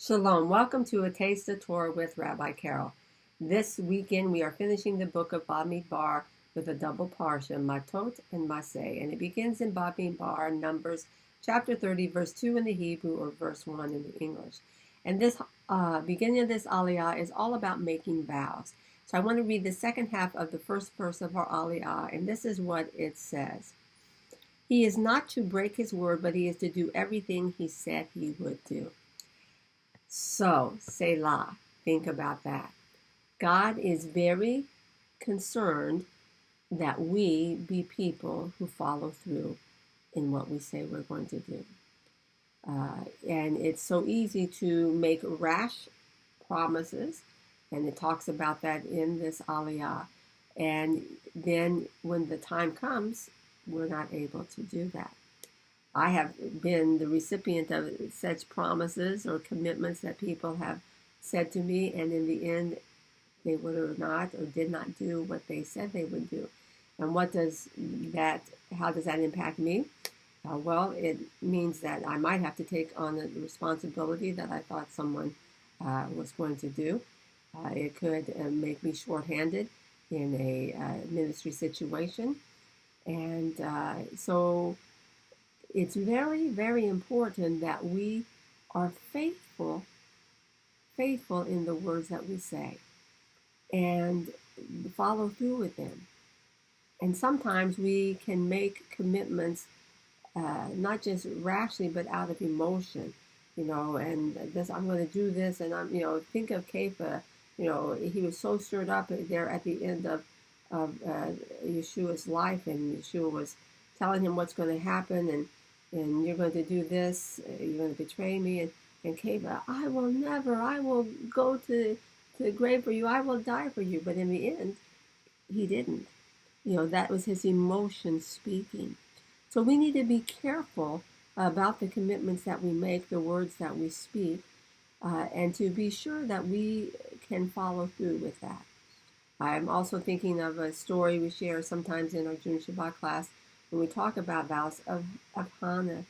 Shalom. Welcome to A Taste of Torah with Rabbi Carol. This weekend we are finishing the book of Bamidbar with a double Parsha, Mattot and Massei. And it begins in Bamidbar, Numbers chapter 30, verse 2 in the Hebrew or verse 1 in the English. And this beginning of this Aliyah is all about making vows. So I want to read the second half of the first verse of our Aliyah, and this is what it says. He is not to break his word, but he is to do everything he said he would do. So, Selah, think about that. God is very concerned that we be people who follow through in what we say we're going to do. And it's so easy to make rash promises, and it talks about that in this Aliyah. And then when the time comes, we're not able to do that. I have been the recipient of such promises or commitments that people have said to me, and in the end, they would or not or did not do what they said they would do. And how does that impact me? Well, it means that I might have to take on the responsibility that I thought someone was going to do. It could make me shorthanded in a ministry situation. And so it's very, very important that we are faithful in the words that we say and follow through with them. And sometimes we can make commitments not just rashly, but out of emotion, and this, I'm going to do this, and think of Kefa, he was so stirred up there at the end of Yeshua's life, and Yeshua was telling him what's going to happen, and you're going to do this, you're going to betray me, and Kefa, I will go to the grave for you, I will die for you. But in the end, he didn't. That was his emotion speaking. So we need to be careful about the commitments that we make, the words that we speak, and to be sure that we can follow through with that. I'm also thinking of a story we share sometimes in our June Shabbat class when we talk about vows of Hannah.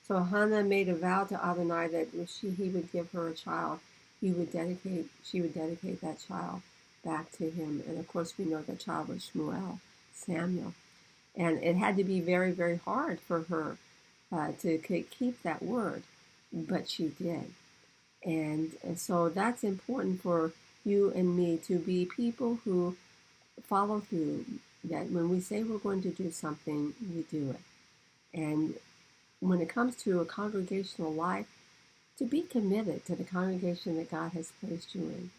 So Hannah made a vow to Adonai that if he would give her a child, she would dedicate that child back to him. And of course, we know that child was Samuel. And it had to be very, very hard for her to keep that word, but she did. And so that's important for you and me to be people who follow through, that when we say we're going to do something, we do it. And when it comes to a congregational life, to be committed to the congregation that God has placed you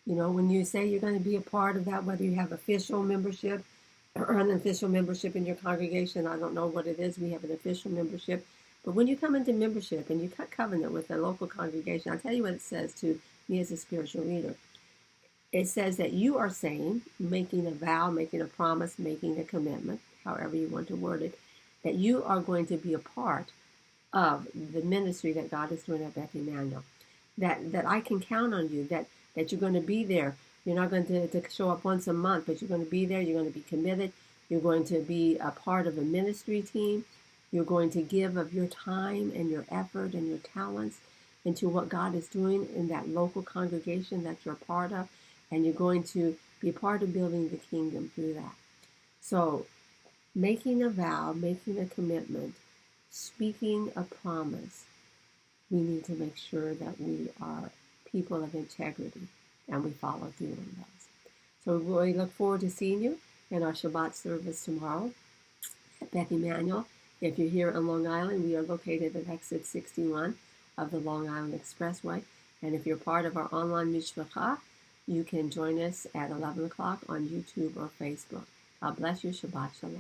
in. When you say you're going to be a part of that, whether you have official membership or unofficial membership in your congregation, I don't know what it is. We have an official membership. But when you come into membership and you cut covenant with a local congregation, I'll tell you what it says to me as a spiritual leader. It says that you are saying, making a vow, making a promise, making a commitment, however you want to word it, that you are going to be a part of the ministry that God is doing at Beth Emmanuel. That I can count on you, that you're going to be there. You're not going to show up once a month, but you're going to be there. You're going to be committed. You're going to be a part of a ministry team. You're going to give of your time and your effort and your talents into what God is doing in that local congregation that you're a part of. And you're going to be part of building the kingdom through that. So making a vow, making a commitment, speaking a promise, we need to make sure that we are people of integrity and we follow through on those. So we look forward to seeing you in our Shabbat service tomorrow at Beth Emmanuel. If you're here on Long Island, we are located at exit 61 of the Long Island Expressway. And if you're part of our online mishpacha, you can join us at 11 o'clock on YouTube or Facebook. God bless you. Shabbat Shalom.